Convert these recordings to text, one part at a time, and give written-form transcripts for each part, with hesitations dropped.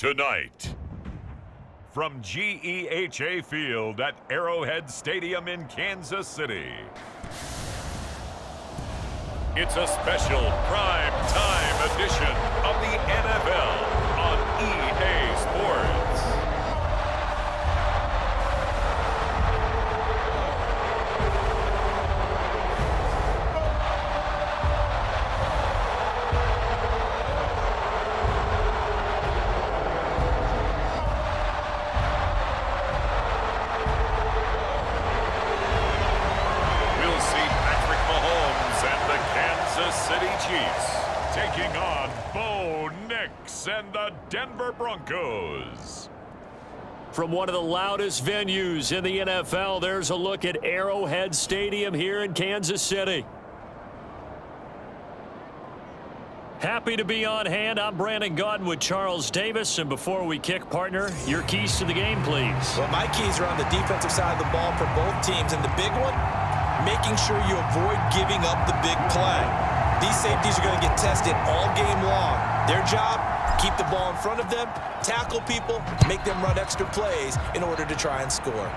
Tonight, from GEHA Field at Arrowhead Stadium in Kansas City, it's a special prime time edition of the NFL on EA Sports. Taking on Bo Nix and the Denver Broncos. From one of the loudest venues in the NFL, there's a look at Arrowhead Stadium here in Kansas City. Happy to be on hand. I'm Brandon Gaudin with Charles Davis. And before we kick, partner, your keys to the game, please. Well, my keys are on the defensive side of the ball for both teams. And the big one, making sure you avoid giving up the big play. These safeties are going to get tested all game long. Their job, keep the ball in front of them, tackle people, make them run extra plays in order to try and score.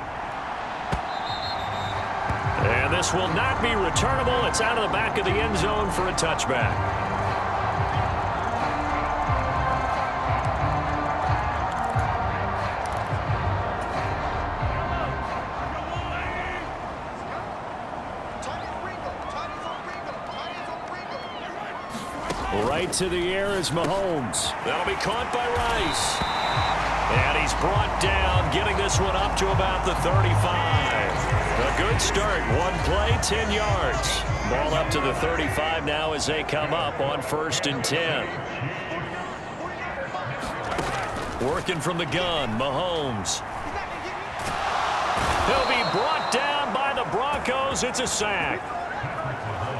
And this will not be returnable. It's out of the back of the end zone for a touchback. Right to the air is Mahomes. That'll be caught by Rice. And he's brought down, getting this one up to about the 35. A good start. One play, 10 yards. Ball up to the 35 now as they come up on 1st and 10. Working from the gun, Mahomes. He'll be brought down by the Broncos. It's a sack.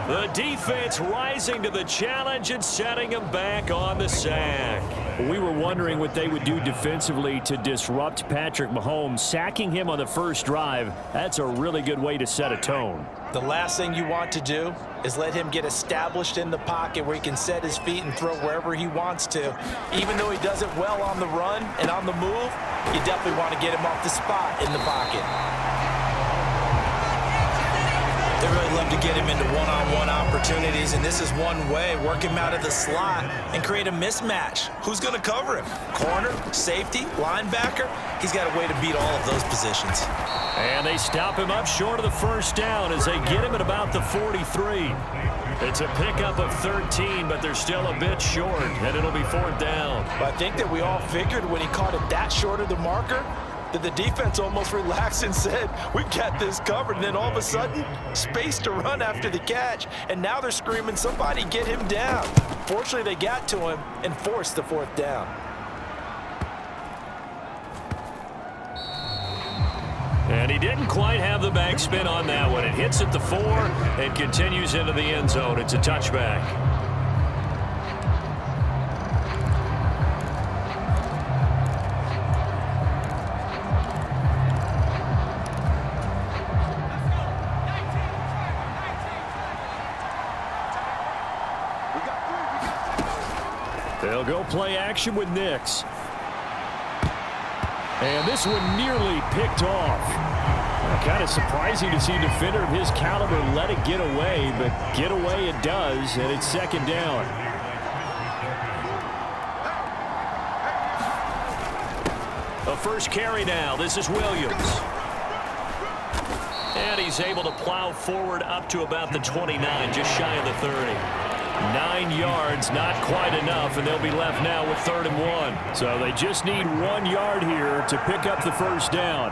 The defense rising to the challenge and setting him back on the sack. We were wondering what they would do defensively to disrupt Patrick Mahomes. Sacking him on the first drive, that's a really good way to set a tone. The last thing you want to do is let him get established in the pocket where he can set his feet and throw wherever he wants to. Even though he does it well on the run and on the move, you definitely want to get him off the spot in the pocket. They really love to get him into one-on-one opportunities, and this is one way. Work him out of the slot and create a mismatch. Who's going to cover him? Corner, safety, linebacker? He's got a way to beat all of those positions. And they stop him up short of the first down as they get him at about the 43. It's a pickup of 13, but they're still a bit short, and it'll be 4th down. But I think that we all figured when he caught it that short of the marker, that the defense almost relaxed and said, we've got this covered. And then all of a sudden, space to run after the catch. And now they're screaming, somebody get him down. Fortunately, they got to him and forced the 4th down. And he didn't quite have the backspin on that one. It hits at the 4 and continues into the end zone. It's a touchback. They'll go play action with Nix. And this one nearly picked off. Kind of surprising to see a defender of his caliber let it get away, but get away it does, and it's 2nd down. A first carry now. This is Williams. And he's able to plow forward up to about the 29, just shy of the 30. 9 yards, not quite enough, and they'll be left now with 3rd and 1. So they just need 1 yard here to pick up the first down.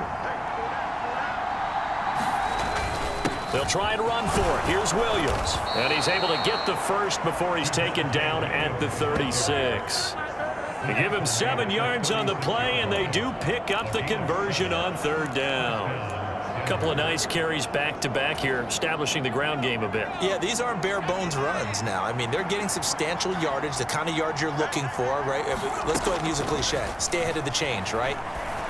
They'll try and run for it. Here's Williams. And he's able to get the first before he's taken down at the 36. They give him 7 yards on the play, and they do pick up the conversion on 3rd down. A couple of nice carries back-to-back here, establishing the ground game a bit. Yeah, these aren't bare-bones runs now. I mean, they're getting substantial yardage, the kind of yards you're looking for, right? Let's go ahead and use a cliche. Stay ahead of the change, right?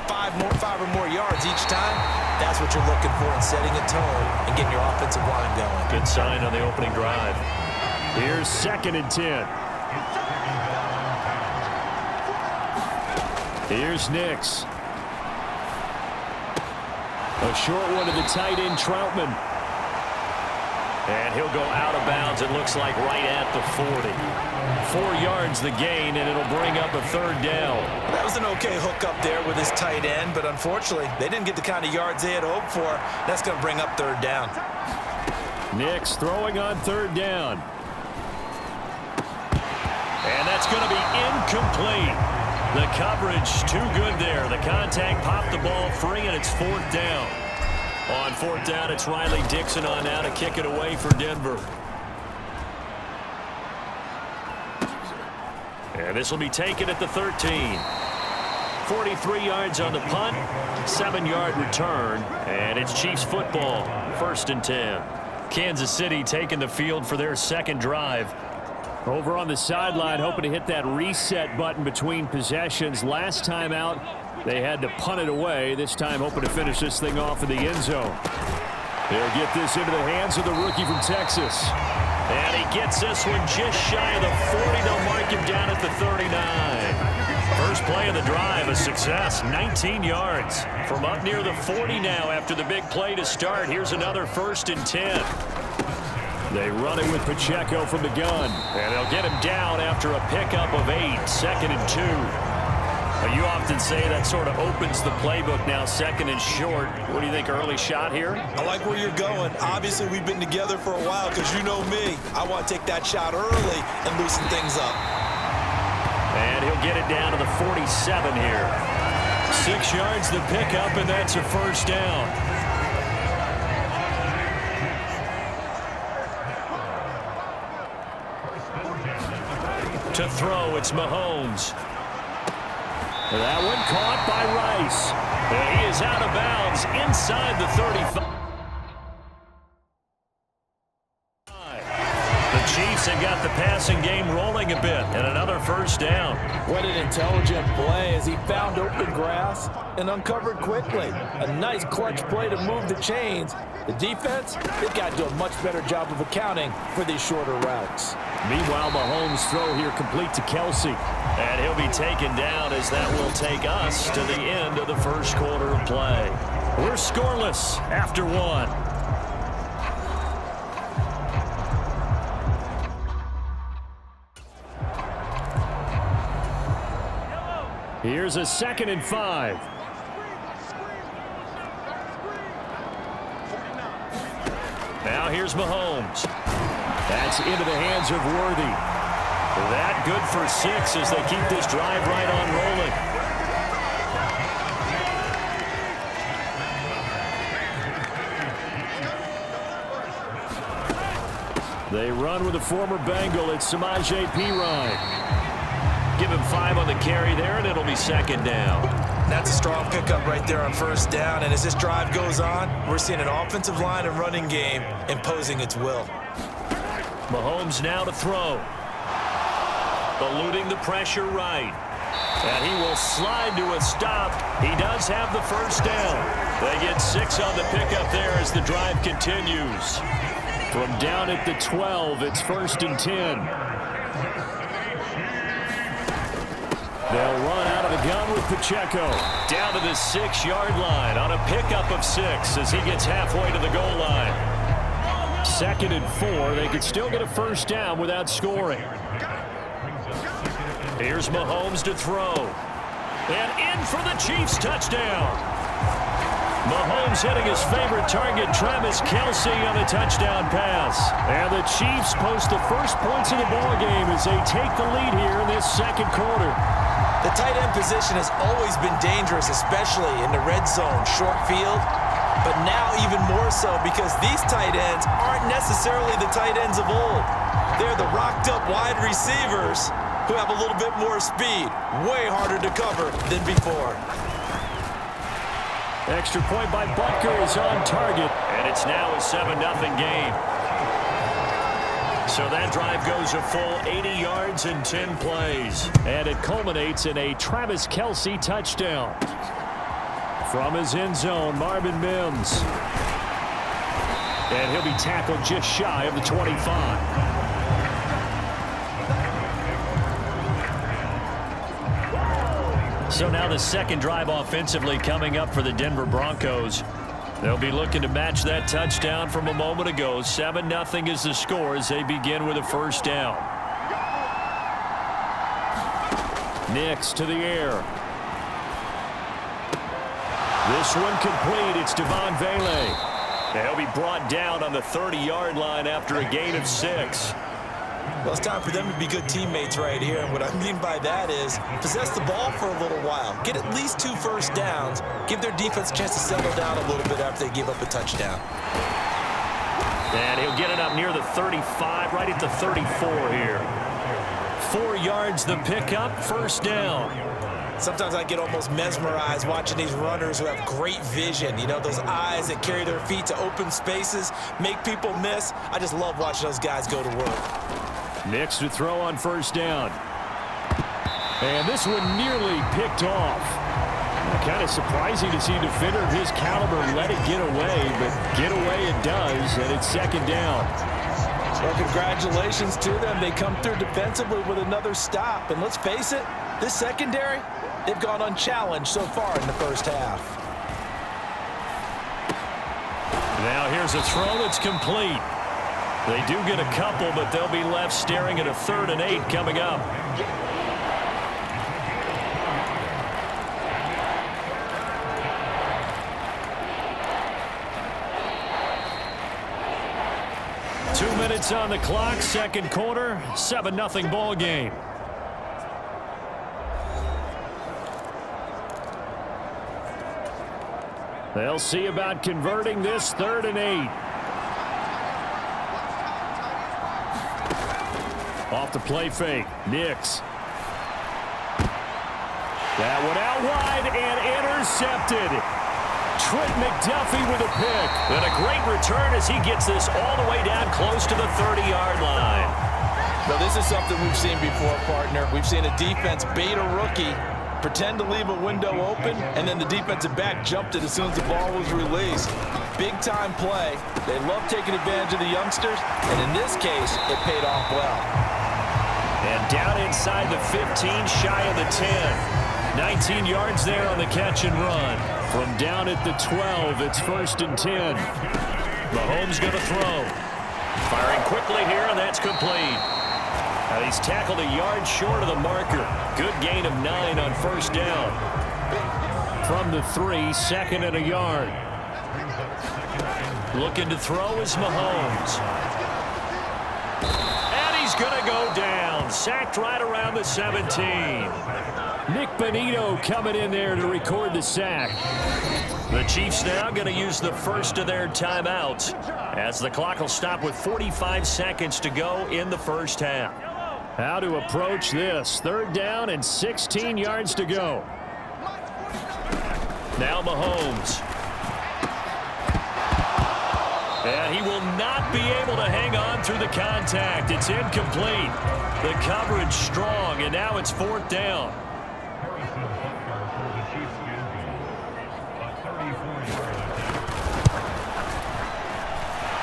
5 or more yards each time, that's what you're looking for in setting a tone and getting your offensive line going. Good sign on the opening drive. Here's 2nd and 10. Here's Nix. A short one to the tight end, Troutman. And he'll go out of bounds, it looks like, right at the 40. 4 yards the gain, and it'll bring up a third down. That was an okay hook up there with his tight end, but unfortunately, they didn't get the kind of yards they had hoped for. That's going to bring up third down. Nix throwing on third down. And that's going to be incomplete. The coverage too good there. The contact popped the ball free, and it's fourth down. On fourth down, it's Riley Dixon on now to kick it away for Denver. And this will be taken at the 13. 43 yards on the punt, 7-yard return, and it's Chiefs football, 1st and 10. Kansas City taking the field for their second drive. Over on the sideline, hoping to hit that reset button between possessions. Last time out, they had to punt it away. This time, hoping to finish this thing off in the end zone. They'll get this into the hands of the rookie from Texas. And he gets this one just shy of the 40. They'll mark him down at the 39. First play of the drive, a success, 19 yards. From up near the 40 now after the big play to start. Here's another 1st and 10. They run it with Pacheco from the gun. And they'll get him down after a pickup of 8, 2nd and 2. You often say that sort of opens the playbook now, 2nd and short. What do you think, early shot here? I like where you're going. Obviously, we've been together for a while because you know me. I want to take that shot early and loosen things up. And he'll get it down to the 47 here. 6 yards the pickup, and that's a first down. To throw, it's Mahomes. That one caught by Rice. And he is out of bounds inside the 35. The Chiefs have got the passing game rolling a bit, and another first down. What an intelligent play as he found open grass and uncovered quickly. A nice clutch play to move the chains. The defense, they've got to do a much better job of accounting for these shorter routes. Meanwhile, Mahomes' throw here complete to Kelsey. And he'll be taken down as that will take us to the end of the first quarter of play. We're scoreless after 1. Here's a 2nd and 5. Now here's Mahomes. That's into the hands of Worthy. That good for 6 as they keep this drive right on rolling. They run with a former Bengal. It's Samaje Perine. Give him 5 on the carry there, and it'll be 2nd down. That's a strong pickup right there on first down, and as this drive goes on, we're seeing an offensive line and running game imposing its will. Mahomes now to throw. Eluding the pressure right. And he will slide to a stop. He does have the first down. They get 6 on the pickup there as the drive continues. From down at the 12, it's 1st and 10. They'll run out of the gun with Pacheco. Down to the 6-yard line on a pickup of 6 as he gets halfway to the goal line. 2nd and 4. They could still get a first down without scoring. Here's Mahomes to throw. And in for the Chiefs touchdown. Mahomes hitting his favorite target, Travis Kelce, on a touchdown pass. And the Chiefs post the first points of the ballgame as they take the lead here in this second quarter. The tight end position has always been dangerous, especially in the red zone, short field. But now even more so because these tight ends aren't necessarily the tight ends of old. They're the rocked-up wide receivers who have a little bit more speed. Way harder to cover than before. Extra point by Butker is on target, and it's now a 7-0 game. So that drive goes a full 80 yards in 10 plays, and it culminates in a Travis Kelce touchdown. From his end zone, Marvin Mims. And he'll be tackled just shy of the 25. So now the second drive offensively coming up for the Denver Broncos. They'll be looking to match that touchdown from a moment ago. 7-0 is the score as they begin with a first down. Nix to the air. This one complete. It's Devon Vele. He'll be brought down on the 30-yard line after a gain of 6. Well, it's time for them to be good teammates right here. And what I mean by that is possess the ball for a little while. Get at least 2 first downs. Give their defense a chance to settle down a little bit after they give up a touchdown. And he'll get it up near the 35, right at the 34 here. 4 yards the pickup, first down. Sometimes I get almost mesmerized watching these runners who have great vision. You know, those eyes that carry their feet to open spaces, make people miss. I just love watching those guys go to work. Nix to throw on first down. And this one nearly picked off. Kind of surprising to see a defender of his caliber let it get away, but get away it does, and it's second down. Well, congratulations to them. They come through defensively with another stop. And let's face it, this secondary, they've gone unchallenged so far in the first half. Now here's a throw that's complete. They do get a couple, but they'll be left staring at a 3rd and 8 coming up. Two minutes on the clock, second quarter, 7-0 ball game. They'll see about converting this 3rd and 8. Off the play fake, Nix. That one out wide and intercepted. Trent McDuffie with a pick. And a great return as he gets this all the way down close to the 30-yard line. Now, this is something we've seen before, partner. We've seen a defense bait a rookie, pretend to leave a window open, and then the defensive back jumped it as soon as the ball was released. Big-time play. They love taking advantage of the youngsters, and in this case, it paid off well. And down inside the 15, shy of the 10. 19 yards there on the catch and run. From down at the 12, it's 1st and 10. Mahomes going to throw. Firing quickly here, and that's complete. Now he's tackled a yard short of the marker. Good gain of 9 on first down. From the 3, 2nd and a yard. Looking to throw is Mahomes. And he's going to go down. Sacked right around the 17. Nick Bonito coming in there to record the sack. The Chiefs now going to use the first of their timeouts as the clock will stop with 45 seconds to go in the first half. How to approach this. 3rd down and 16 yards to go. Now Mahomes. And he will not be able to hang on through the contact. It's incomplete. The coverage strong, and now it's 4th down.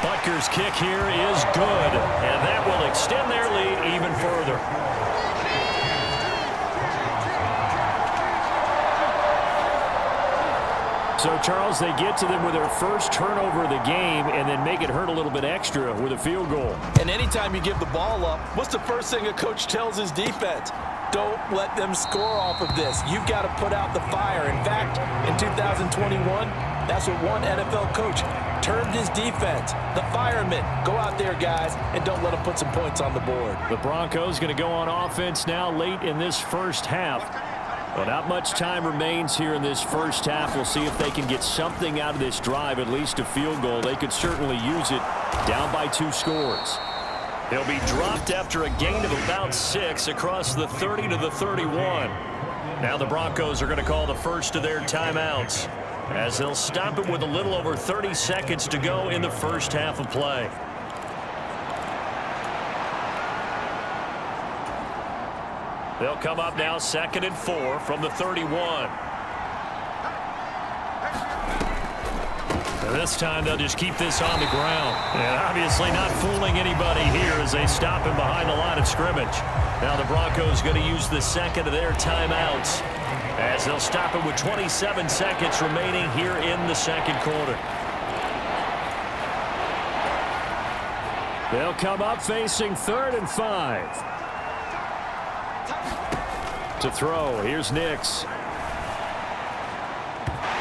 Butker's kick here is good, and that will extend their lead even further. So, Charles, they get to them with their first turnover of the game and then make it hurt a little bit extra with a field goal. And anytime you give the ball up, what's the first thing a coach tells his defense? Don't let them score off of this. You've got to put out the fire. In fact, in 2021, that's what one NFL coach termed his defense. The firemen. Go out there, guys, and don't let them put some points on the board. The Broncos going to go on offense now late in this first half. Well, not much time remains here in this first half. We'll see if they can get something out of this drive, at least a field goal. They could certainly use it down by 2 scores. He'll be dropped after a gain of about 6 across the 30 to the 31. Now the Broncos are going to call the first of their timeouts as they'll stop it with a little over 30 seconds to go in the first half of play. They'll come up now 2nd and 4 from the 31. And this time they'll just keep this on the ground. And obviously not fooling anybody here as they stop him behind the line of scrimmage. Now the Broncos going to use the second of their timeouts as they'll stop it with 27 seconds remaining here in the second quarter. They'll come up facing 3rd and 5. To throw, here's Nix.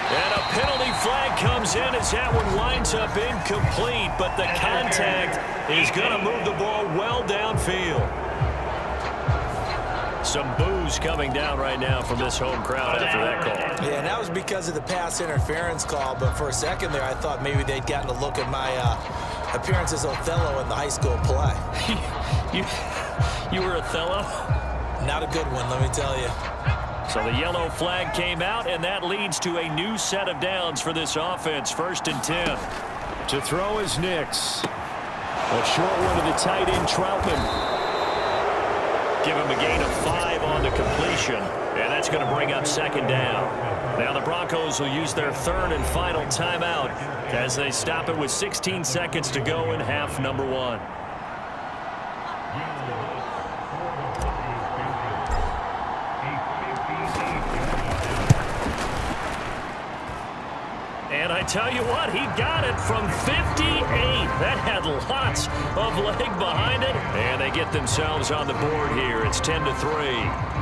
And a penalty flag comes in as that one winds up incomplete, but the contact is going to move the ball well downfield. Some boos coming down right now from this home crowd after that call. Yeah, and that was because of the pass interference call, but for a second there I thought maybe they'd gotten a look at my appearance as Othello in the high school play. You were Othello? Not a good one, let me tell you. So the yellow flag came out, and that leads to a new set of downs for this offense. 1st and 10. To throw is Nix. A short one to the tight end, Troutman. Give him a gain of 5 on the completion, and that's going to bring up 2nd down. Now the Broncos will use their 3rd and final timeout as they stop it with 16 seconds to go in half number 1. And I tell you what, he got it from 58. That had lots of leg behind it. And they get themselves on the board here. It's 10-3.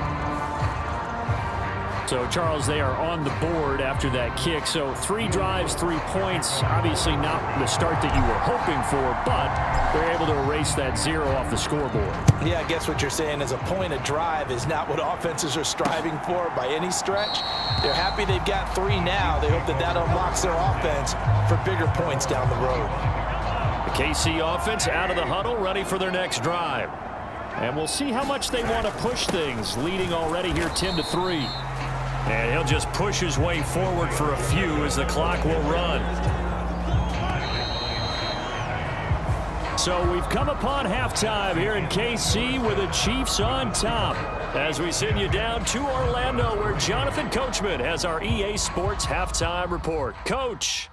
So, Charles, they are on the board after that kick. So 3 drives, 3 points. Obviously not the start that you were hoping for, but they're able to erase that 0 off the scoreboard. Yeah, I guess what you're saying is a point a drive is not what offenses are striving for by any stretch. They're happy they've got 3 now. They hope that that unlocks their offense for bigger points down the road. The KC offense out of the huddle, ready for their next drive. And we'll see how much they want to push things, leading already here 10-3. And he'll just push his way forward for a few as the clock will run. So we've come upon halftime here in KC with the Chiefs on top. As we send you down to Orlando, where Jonathan Coachman has our EA Sports halftime report. Coach.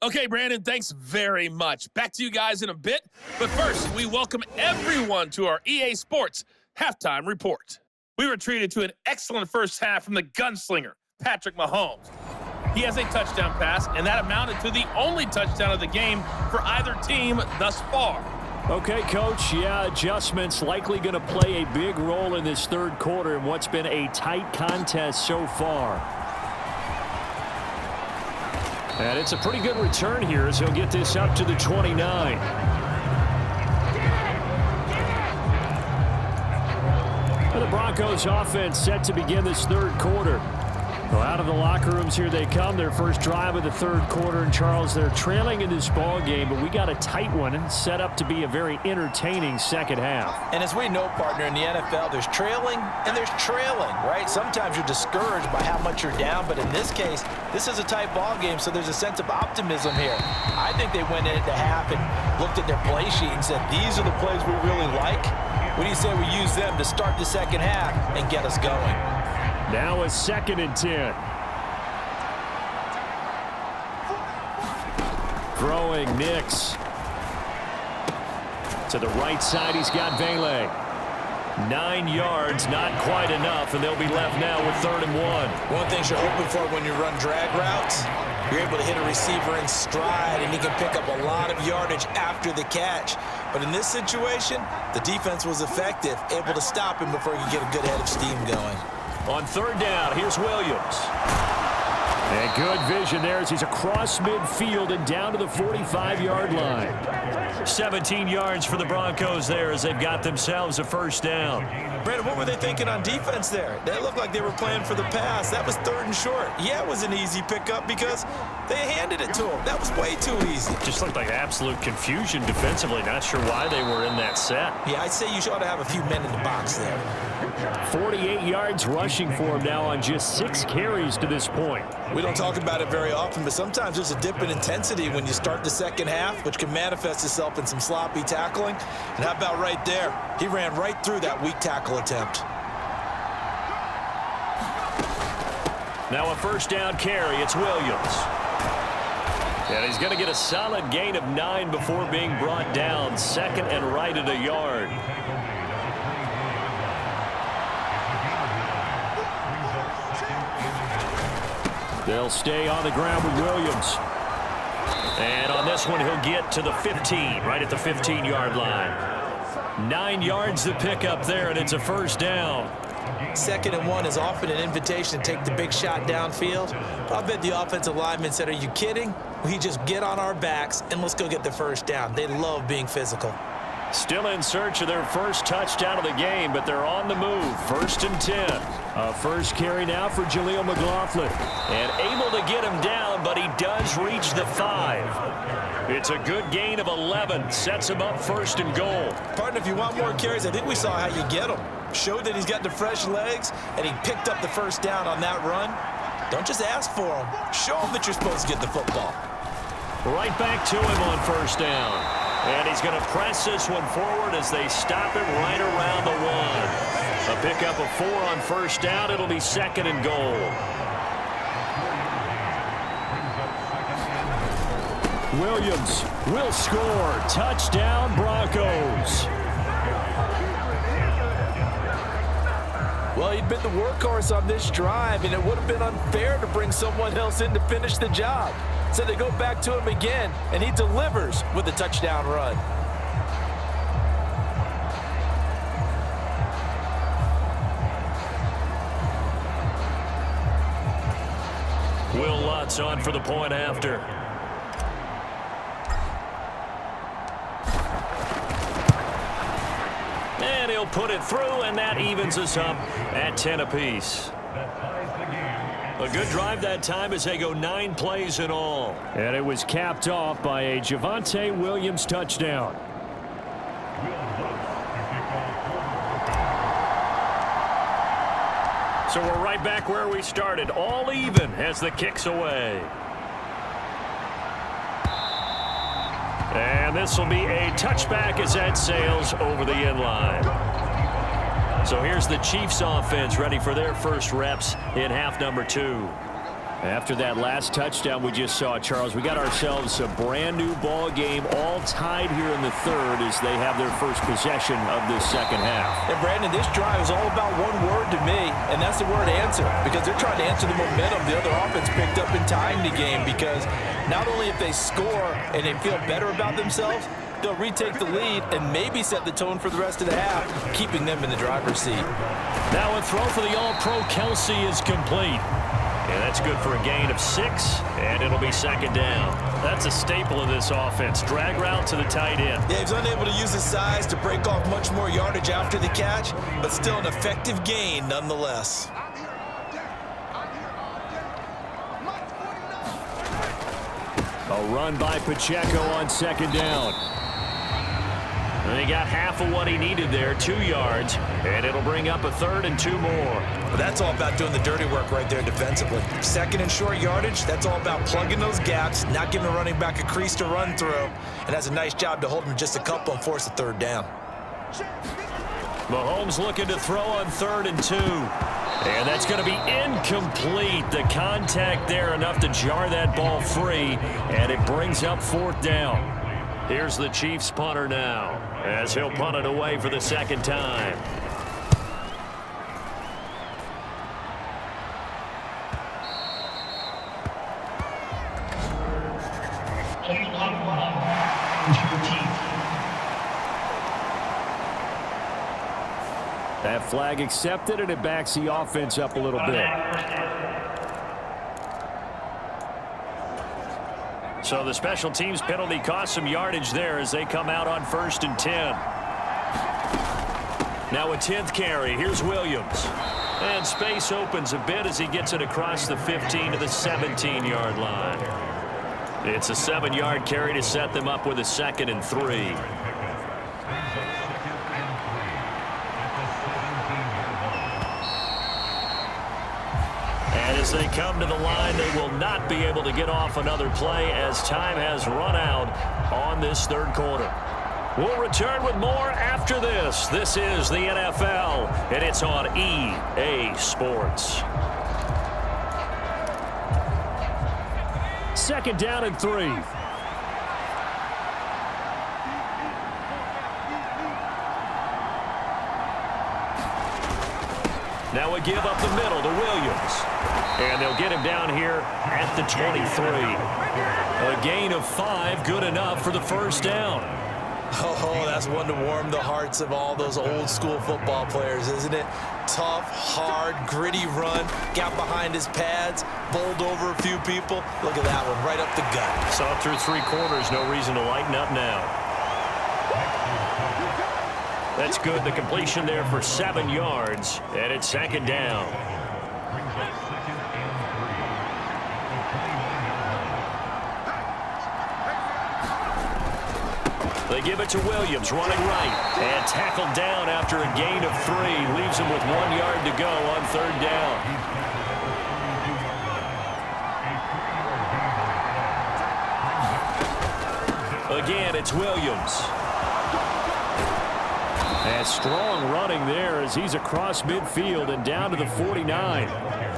Okay, Brandon, thanks very much. Back to you guys in a bit. But first, we welcome everyone to our EA Sports halftime report. We were treated to an excellent first half from the gunslinger, Patrick Mahomes. He has a touchdown pass, and that amounted to the only touchdown of the game for either team thus far. Okay, Coach, yeah, adjustments likely going to play a big role in this 3rd quarter in what's been a tight contest so far. And it's a pretty good return here as he'll get this up to the 29. The Broncos offense set to begin this 3rd quarter. Well, out of the locker rooms here they come. Their first drive of the 3rd quarter. And Charles, they're trailing in this ball game, but we got a tight one and set up to be a very entertaining second half. And as we know, partner, in the NFL, there's trailing and there's trailing, right? Sometimes you're discouraged by how much you're down, but in this case, this is a tight ball game, so there's a sense of optimism here. I think they went in at the half and looked at their play sheet and said, these are the plays we really like. What do you say we use them to start the second half and get us going? Now a 2nd and 10. Throwing Nix. To the right side, he's got Vele. 9 yards, not quite enough, and they'll be left now with 3rd and 1. One thing you're hoping for when you run drag routes, you're able to hit a receiver in stride, and he can pick up a lot of yardage after the catch. But in this situation, the defense was effective, able to stop him before he could get a good head of steam going. On 3rd down, here's Williams. And good vision there as he's across midfield and down to the 45-yard line. 17 yards for the Broncos there as they've got themselves a 1st down. Brandon, what were they thinking on defense there? They looked like they were playing for the pass. That was 3rd and short. Yeah, it was an easy pickup because they handed it to him. That was way too easy. Just looked like absolute confusion defensively. Not sure why they were in that set. Yeah, I'd say you ought to have a few men in the box there. 48 yards rushing for him now on just 6 carries to this point. We don't talk about it very often, but sometimes there's a dip in intensity when you start the second half, which can manifest itself in some sloppy tackling. And how about right there? He ran right through that weak tackle attempt. Now a 1st down carry. It's Williams. And he's going to get a solid gain of 9 before being brought down. 2nd and right at a yard. They'll stay on the ground with Williams. And on this one, he'll get to the 15, right at the 15-yard line. 9 yards to pick up there, and it's a first down. 2nd and 1 is often an invitation to take the big shot downfield. I bet the offensive lineman said, are you kidding? We just get on our backs and let's go get the first down. They love being physical. Still in search of their first touchdown of the game, but they're on the move. 1st and 10. A first carry now for Jaleel McLaughlin. And able to get him down, but he does reach the 5. It's a good gain of 11. Sets him up 1st and goal. Partner, if you want more carries, I think we saw how you get them. Showed that he's got the fresh legs, and he picked up the first down on that run. Don't just ask for them. Show them that you're supposed to get the football. Right back to him on 1st down. And he's going to press this one forward as they stop him right around the 1. A pickup of 4 on 1st down. It'll be 2nd and goal. Williams will score. Touchdown, Broncos. Well, he'd been the workhorse on this drive, and it would have been unfair to bring someone else in to finish the job. So they go back to him again, and he delivers with a touchdown run. Will Lutz on for the point after. And he'll put it through, and that evens us up at 10 apiece. A good drive that time as they go 9 plays in all. And it was capped off by a Javonte Williams touchdown. So we're right back where we started, all even as the kick's away. And this will be a touchback as that sails over the end line. So here's the Chiefs offense ready for their first reps in half number 2. After that last touchdown we just saw, Charles, we got ourselves a brand new ball game, all tied here in the 3rd as they have their first possession of this 2nd half. And Brandon, this drive is all about one word to me, and that's the word answer, because they're trying to answer the momentum the other offense picked up in tying the game, because not only if they score and they feel better about themselves, they'll retake the lead and maybe set the tone for the rest of the half, keeping them in the driver's seat. Now a throw for the All-Pro Kelsey is complete. And that's good for a gain of 6, and it'll be 2nd down. That's a staple of this offense. Drag route to the tight end. Yeah, he's unable to use his size to break off much more yardage after the catch, but still an effective gain nonetheless. A run by Pacheco on 2nd down. And he got half of what he needed there, 2 yards, and it'll bring up a 3rd and 2 more. But that's all about doing the dirty work right there defensively. 2nd and short yardage, that's all about plugging those gaps, not giving the running back a crease to run through, and has a nice job to hold him just a couple and force a 3rd down. Mahomes looking to throw on 3rd and 2. And that's going to be incomplete. The contact there enough to jar that ball free, and it brings up 4th down. Here's the Chiefs punter now, as he'll punt it away for the 2nd time. That flag accepted, and it backs the offense up a little bit. So the special teams penalty cost some yardage there as they come out on 1st and 10. Now a 10th carry. Here's Williams. And space opens a bit as he gets it across the 15 to the 17-yard line. It's a 7-yard carry to set them up with a 2nd and 3. And as they come to the line, they will not be able to get off another play as time has run out on this 3rd quarter. We'll return with more after this. This is the NFL, and it's on EA Sports. 2nd down and 3. Now a give up the middle to Williams. And they'll get him down here at the 23. A gain of 5, good enough for the first down. Oh, that's one to warm the hearts of all those old school football players, isn't it? Tough, hard, gritty run, got behind his pads, bowled over a few people. Look at that one, right up the gut. Saw through 3 quarters, no reason to lighten up now. That's good, the completion there for 7 yards, and it's 2nd down. They give it to Williams, running right, and tackled down after a gain of 3. Leaves him with 1 yard to go on 3rd down. Again, it's Williams. And strong running there as he's across midfield and down to the 49.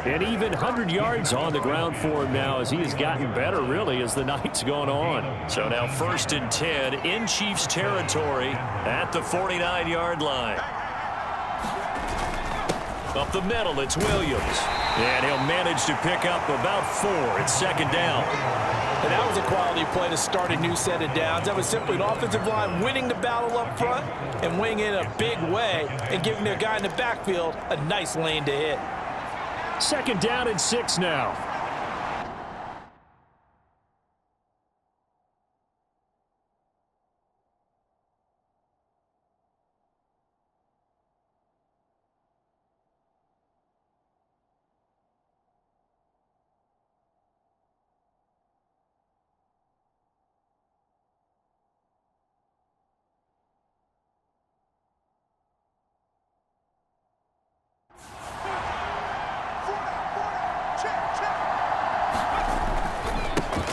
And even 100 yards on the ground for him now as he has gotten better, really, as the night's gone on. So now 1st and 10 in Chiefs territory at the 49-yard line. Up the middle, it's Williams. And he'll manage to pick up about 4. It's 2nd down. And that was a quality play to start a new set of downs. That was simply an offensive line winning the battle up front and winning in a big way and giving their guy in the backfield a nice lane to hit. 2nd down and 6 now.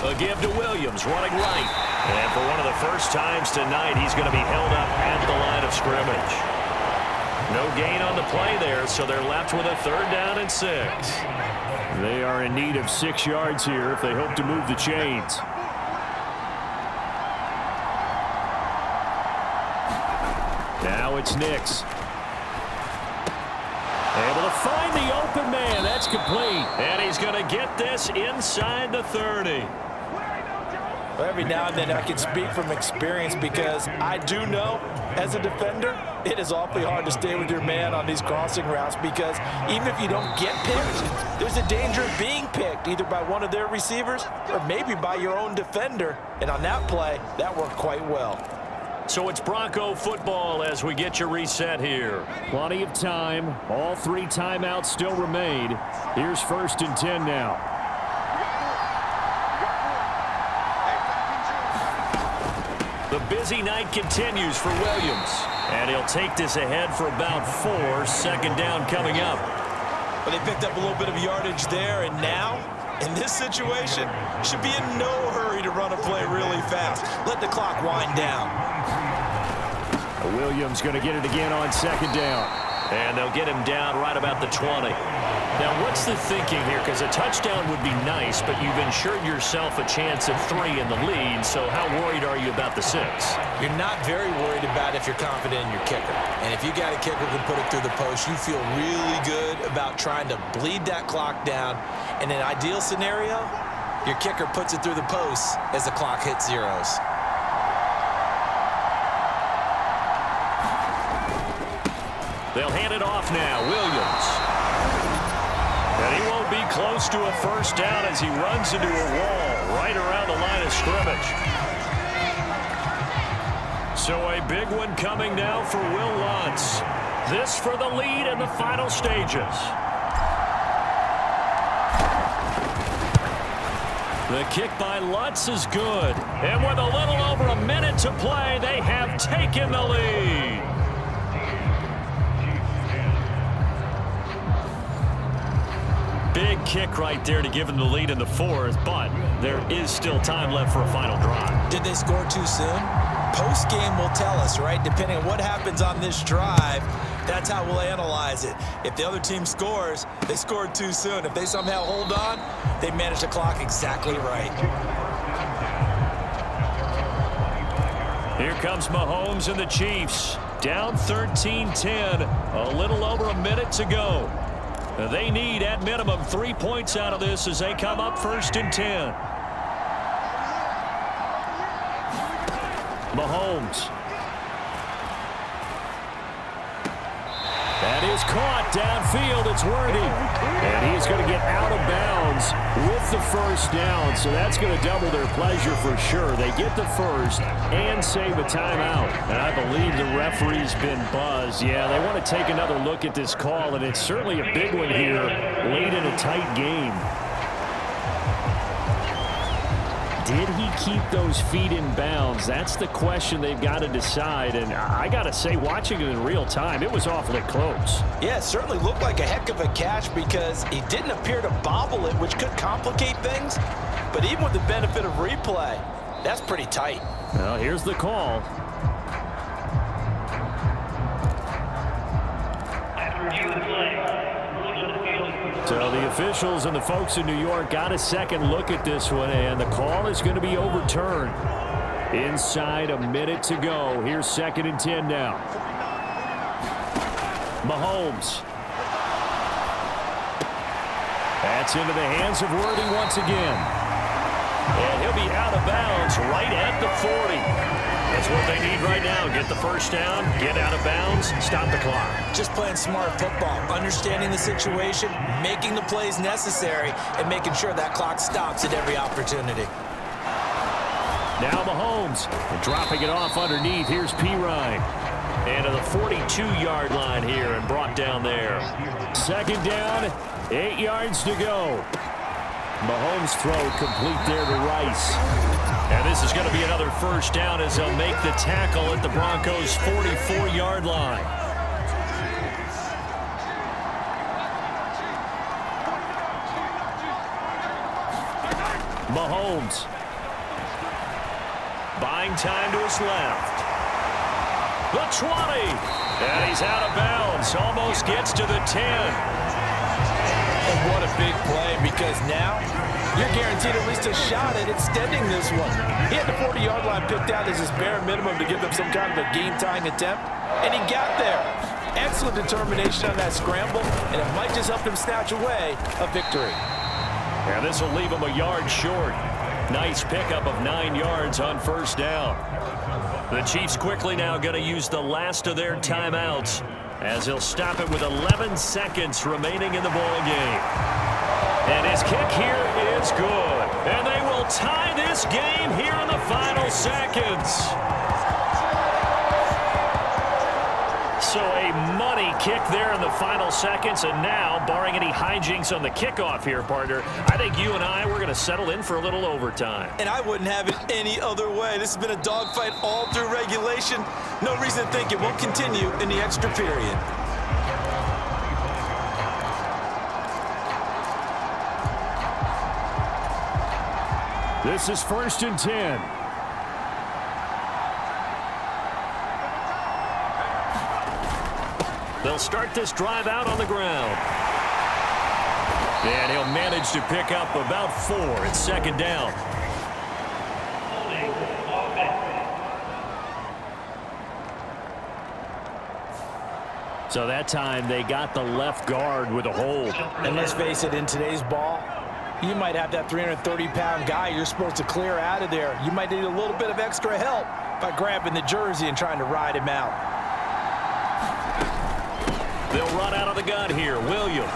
A give to Williams, running right. And for one of the first times tonight, he's going to be held up at the line of scrimmage. No gain on the play there, so they're left with a 3rd down and 6. They are in need of 6 yards here if they hope to move the chains. Now it's Nix. Able to find the open man. That's complete. And he's going to get this inside the 30. Well, every now and then I can speak from experience because I do know, as a defender, it is awfully hard to stay with your man on these crossing routes because even if you don't get picked, there's a danger of being picked either by one of their receivers or maybe by your own defender. And on that play, that worked quite well. So it's Bronco football as we get you reset here. Plenty of time. All 3 timeouts still remain. Here's 1st and 10 now. The busy night continues for Williams. And he'll take this ahead for about 4. 2nd down coming up. But they picked up a little bit of yardage there, and now, in this situation, should be in no hurry to run a play really fast. Let the clock wind down. Williams going to get it again on 2nd down. And they'll get him down right about the 20. Now, what's the thinking here? Because a touchdown would be nice, but you've ensured yourself a chance of 3 in the lead, so how worried are you about the 6? You're not very worried about if you're confident in your kicker. And if you got a kicker who can put it through the post, you feel really good about trying to bleed that clock down. In an ideal scenario, your kicker puts it through the post as the clock hits zeros. They'll hand it off now. Williams. And he won't be close to a 1st down as he runs into a wall right around the line of scrimmage. So a big one coming now for Will Lutz. This for the lead in the final stages. The kick by Lutz is good. And with a little over a minute to play, they have taken the lead. Big kick right there to give them the lead in the 4th, but there is still time left for a final drive. Did they score too soon? Post-game will tell us, right? Depending on what happens on this drive, that's how we'll analyze it. If the other team scores, they scored too soon. If they somehow hold on, they managed the clock exactly right. Here comes Mahomes and the Chiefs. Down 13-10. A little over a minute to go. They need, at minimum, 3 points out of this as they come up 1st and 10. Mahomes. That is caught downfield. It's Worthy. And he's going to get out of bounds with the first down. So that's going to double their pleasure for sure. They get the first and save a timeout. And I believe the referee's been buzzed. Yeah, they want to take another look at this call, and it's certainly a big one here late in a tight game. Did he keep those feet in bounds? That's the question they've got to decide. And I got to say, watching it in real time, it was awfully close. Yeah, it certainly looked like a heck of a catch because he didn't appear to bobble it, which could complicate things. But even with the benefit of replay, that's pretty tight. Well, here's the call. So the officials and the folks in New York got a second look at this one, and the call is going to be overturned. Inside a minute to go. Here's 2nd and 10 now. Mahomes. That's into the hands of Worthy once again. And he'll be out of bounds right at the 40. That's what they need right now. Get the first down, get out of bounds, stop the clock. Just playing smart football, understanding the situation, making the plays necessary, and making sure that clock stops at every opportunity. Now Mahomes dropping it off underneath. Here's Pirine. And to the 42-yard line here and brought down there. 2nd down, 8 yards to go. Mahomes' throw complete there to Rice. And this is going to be another first down as they'll make the tackle at the Broncos' 44-yard line. Mahomes. Buying time to his left. The 20. And he's out of bounds. Almost gets to the 10. And what a big play, because now you're guaranteed at least a shot at extending this one. He had the 40-yard line picked out as his bare minimum to give them some kind of a game-tying attempt, and he got there. Excellent determination on that scramble, and it might just help him snatch away a victory. Yeah, this will leave him a yard short. Nice pickup of 9 yards on first down. The Chiefs quickly now going to use the last of their timeouts as he'll stop it with 11 seconds remaining in the ball game. And his kick here is good. And they will tie this game here in the final seconds. So a money kick there in the final seconds. And now, barring any hijinks on the kickoff here, partner, I think you and I, we're going to settle in for a little overtime. And I wouldn't have it any other way. This has been a dogfight all through regulation. No reason to think it won't continue in the extra period. This is 1st and 10. They'll start this drive out on the ground. And he'll manage to pick up about 4. It's 2nd down. So that time they got the left guard with a hold. And let's face it, in today's ball, you might have that 330-pound guy you're supposed to clear out of there. You might need a little bit of extra help by grabbing the jersey and trying to ride him out. They'll run out of the gun here. Williams.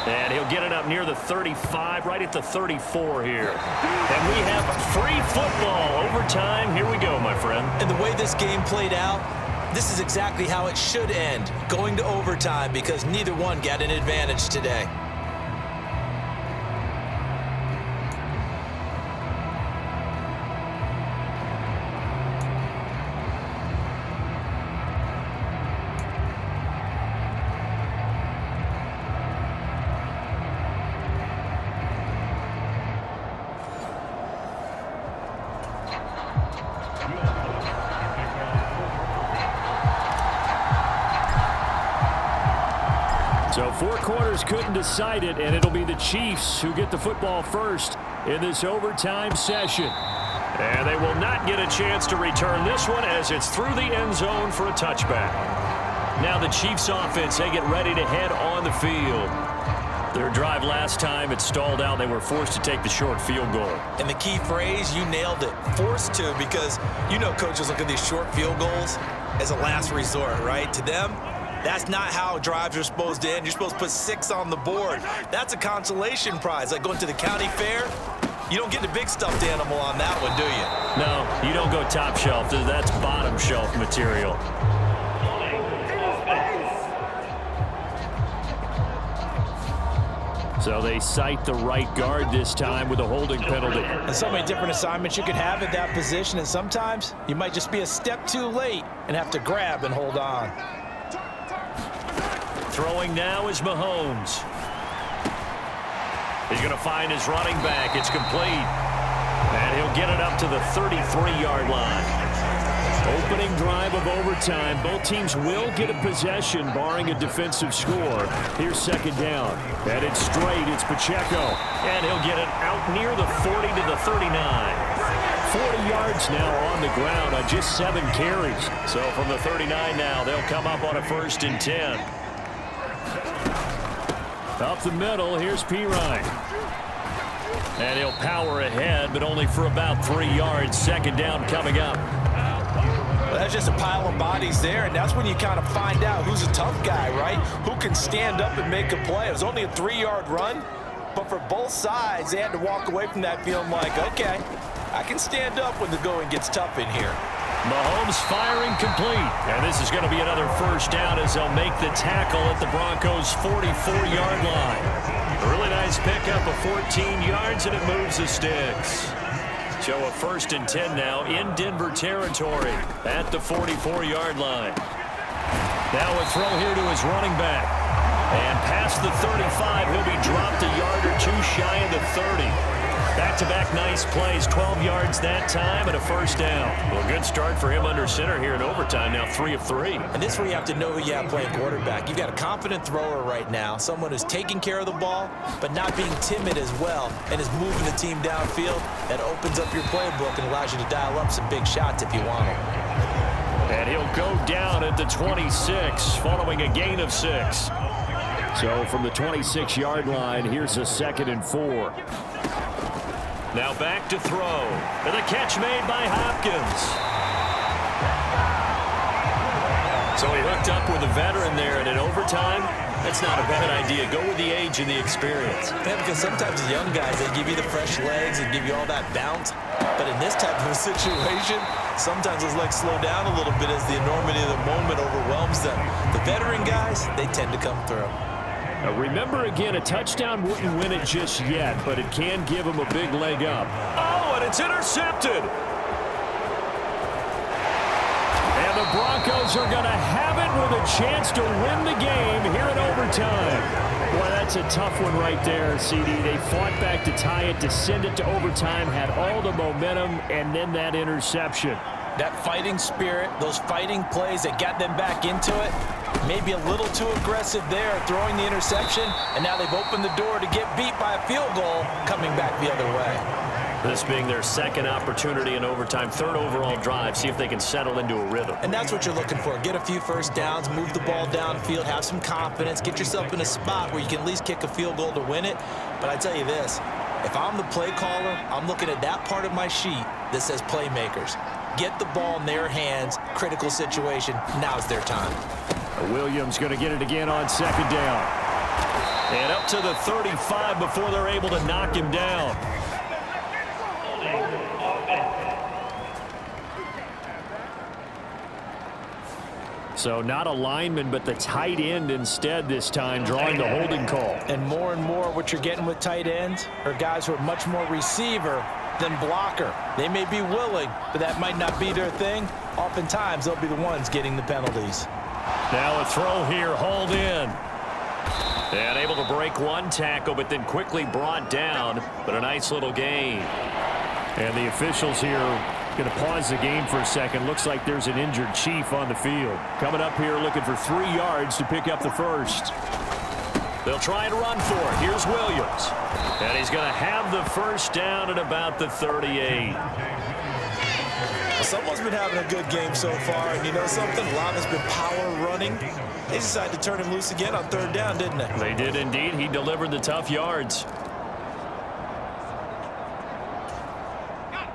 And he'll get it up near the 35, right at the 34 here. And we have free football. Overtime. Here we go, my friend. And the way this game played out, this is exactly how it should end, going to overtime, because neither one got an advantage today. So 4 quarters couldn't decide it, and it'll be the Chiefs who get the football first in this overtime session. And they will not get a chance to return this one as it's through the end zone for a touchback. Now the Chiefs offense, they get ready to head on the field. Their drive last time, it stalled out. They were forced to take the short field goal. And the key phrase, you nailed it, forced to, because you know coaches look at these short field goals as a last resort, right? To them, that's not how drives are supposed to end. You're supposed to put 6 on the board. That's a consolation prize. Like going to the county fair, you don't get the big stuffed animal on that one, do you? No, you don't go top shelf. That's bottom shelf material. So they cite the right guard this time with a holding penalty. And so many different assignments you could have at that position, and sometimes you might just be a step too late and have to grab and hold on. Throwing now is Mahomes. He's going to find his running back. It's complete. And he'll get it up to the 33-yard line. Opening drive of overtime. Both teams will get a possession, barring a defensive score. Here's second down. And it's straight. It's Pacheco. And he'll get it out near the 40 to the 39. 40 yards now on the ground on just 7 carries. So from the 39 now, they'll come up on a 1st and 10. Up the middle, here's Pirine. And he'll power ahead, but only for about 3 yards. Second down coming up. Well, that's just a pile of bodies there, and that's when you kind of find out who's a tough guy, right? Who can stand up and make a play. It was only a 3-yard run, but for both sides, they had to walk away from that feeling like, okay, I can stand up when the going gets tough in here. Mahomes firing complete. And this is going to be another 1st down as they'll make the tackle at the Broncos' 44-yard line. A really nice pickup of 14 yards, and it moves the sticks. So a 1st and 10 now in Denver territory at the 44-yard line. Now a throw here to his running back. And past the 35, he'll be dropped a yard or 2 shy of the 30. Back-to-back nice plays, 12 yards that time and a 1st down. Well, good start for him under center here in overtime, now 3 of 3. And this is where you have to know who you have playing quarterback. You've got a confident thrower right now, someone who's taking care of the ball, but not being timid as well, and is moving the team downfield. That opens up your playbook and allows you to dial up some big shots if you want them. And he'll go down at the 26, following a gain of 6. So from the 26-yard line, here's a 2nd and 4. Now back to throw. And the catch made by Hopkins. So he hooked up with a veteran there, and in overtime, that's not a bad idea. Go with the age and the experience. Yeah, because sometimes the young guys, they give you the fresh legs and give you all that bounce. But in this type of a situation, sometimes those legs slow down a little bit as the enormity of the moment overwhelms them. The veteran guys, they tend to come through. Remember, again, a touchdown wouldn't win it just yet, but it can give him a big leg up. Oh, and it's intercepted. And the Broncos are going to have it with a chance to win the game here in overtime. Boy, that's a tough one right there, CD. They fought back to tie it, to send it to overtime, had all the momentum, and then that interception. That fighting spirit, those fighting plays that got them back into it, maybe a little too aggressive there, throwing the interception, and now they've opened the door to get beat by a field goal, coming back the other way. This being their 2nd opportunity in overtime, 3rd overall drive, see if they can settle into a rhythm. And that's what you're looking for. Get a few 1st downs, move the ball downfield, have some confidence, get yourself in a spot where you can at least kick a field goal to win it. But I tell you this, if I'm the play caller, I'm looking at that part of my sheet that says playmakers. Get the ball in their hands, critical situation, now's their time. Williams going to get it again on 2nd down. And up to the 35 before they're able to knock him down. So not a lineman, but the tight end instead this time, drawing the holding call. And more what you're getting with tight ends are guys who are much more receiver than blocker. They may be willing, but that might not be their thing. Oftentimes, they'll be the ones getting the penalties. Now a throw here, hauled in. And able to break one tackle, but then quickly brought down. But a nice little gain. And the officials here going to pause the game for a second. Looks like there's an injured Chief on the field. Coming up here looking for 3 yards to pick up the 1st. They'll try and run for it. Here's Williams. And he's going to have the 1st down at about the 38. Well, someone's been having a good game so far, and you know something? A lot has been power running. They decided to turn him loose again on third down, didn't they? They did indeed. He delivered the tough yards.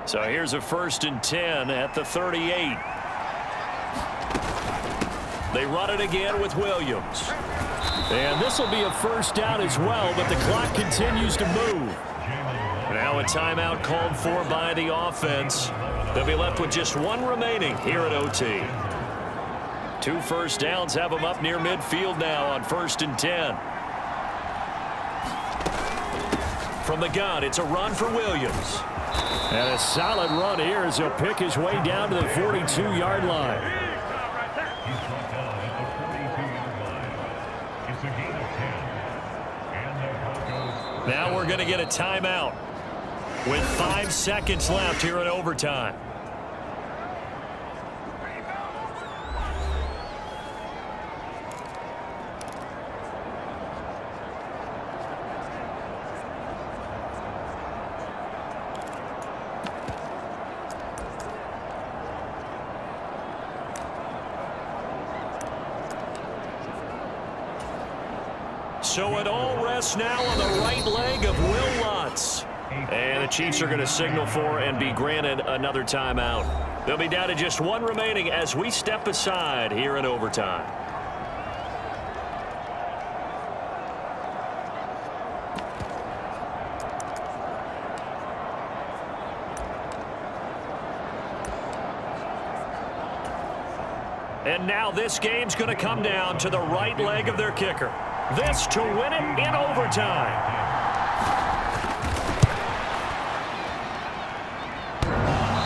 So here's a 1st and 10 at the 38. They run it again with Williams. And this will be a 1st down as well, but the clock continues to move. Now a timeout called for by the offense. They'll be left with just one remaining here at OT. 2 first downs have them up near midfield now on 1st and 10. From the gun, it's a run for Williams. And a solid run here as he'll pick his way down to the 42-yard line. Now we're going to get a timeout with 5 seconds left here in overtime. So it all rests now on the right leg of Will Lutz. And the Chiefs are going to signal for and be granted another timeout. They'll be down to just one remaining as we step aside here in overtime. And now this game's going to come down to the right leg of their kicker. This to win it in overtime.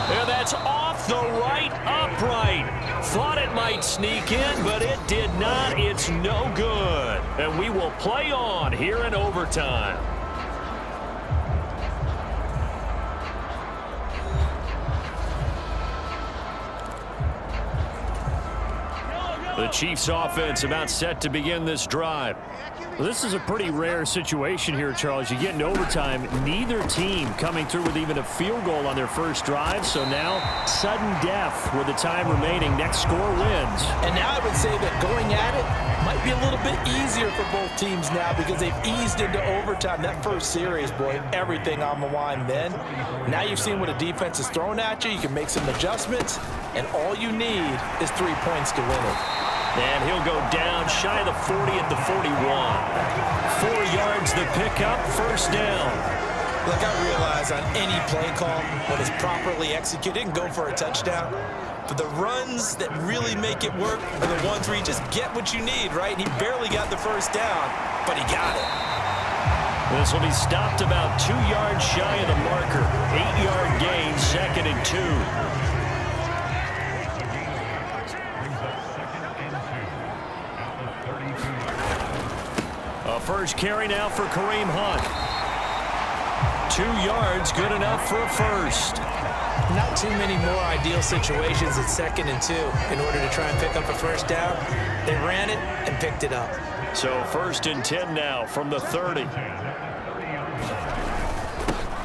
And that's off the right upright. Thought it might sneak in, but it did not. It's no good. And we will play on here in overtime. The Chiefs offense about set to begin this drive. Well, this is a pretty rare situation here, Charles. You get into overtime, neither team coming through with even a field goal on their first drive. So now, sudden death with the time remaining. Next score wins. And now I would say that going at it might be a little bit easier for both teams now because they've eased into overtime. That first series, boy, everything on the line then. Now you've seen what a defense is thrown at you. You can make some adjustments, and all you need is 3 points to win it. And he'll go down shy of the 40 at the 41. 4 yards the pickup, 1st down. Look, I realize on any play call, when it's properly executed, it can go for a touchdown. But the runs that really make it work are the ones where you just get what you need, right? And he barely got the 1st down, but he got it. This will be stopped about 2 yards shy of the marker. 8-yard gain, 2nd and 2. First carry now for Kareem Hunt. 2 yards, good enough for a first. Not too many more ideal situations at 2nd and 2 in order to try and pick up a 1st down. They ran it and picked it up. So 1st and 10 now from the 30.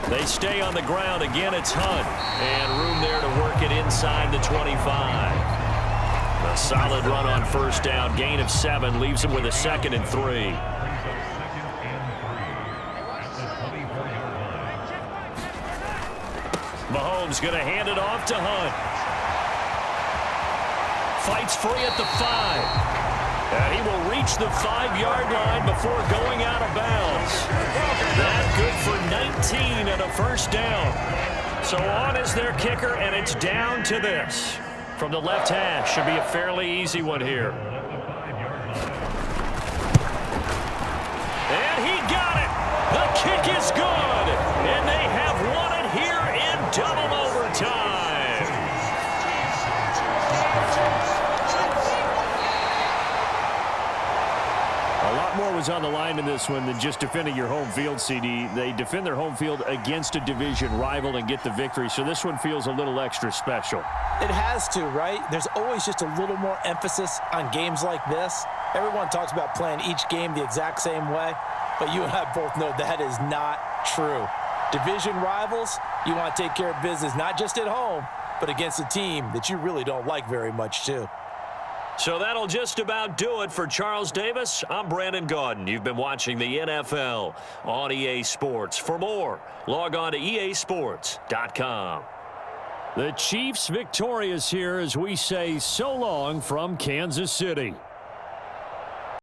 They stay on the ground. Again, it's Hunt. And room there to work it inside the 25. A solid run on 1st down. Gain of 7 leaves him with a 2nd and 3. Mahomes going to hand it off to Hunt. Fights free at the 5. And he will reach the 5-yard line before going out of bounds. That good for 19 and a 1st down. So on is their kicker, and it's down to this. From the left hash, should be a fairly easy one here. And he got it. The kick is good. And they have won it here in double overtime. A lot more was on the line in this one than just defending your home field, CD. They defend their home field against a division rival and get the victory. So this one feels a little extra special. It has to, right? There's always just a little more emphasis on games like this. Everyone talks about playing each game the exact same way, but you and I both know that is not true. Division rivals, you want to take care of business, not just at home, but against a team that you really don't like very much, too. So that'll just about do it for Charles Davis. I'm Brandon Gaudin. You've been watching the NFL on EA Sports. For more, log on to easports.com. The Chiefs victorious here as we say so long from Kansas City.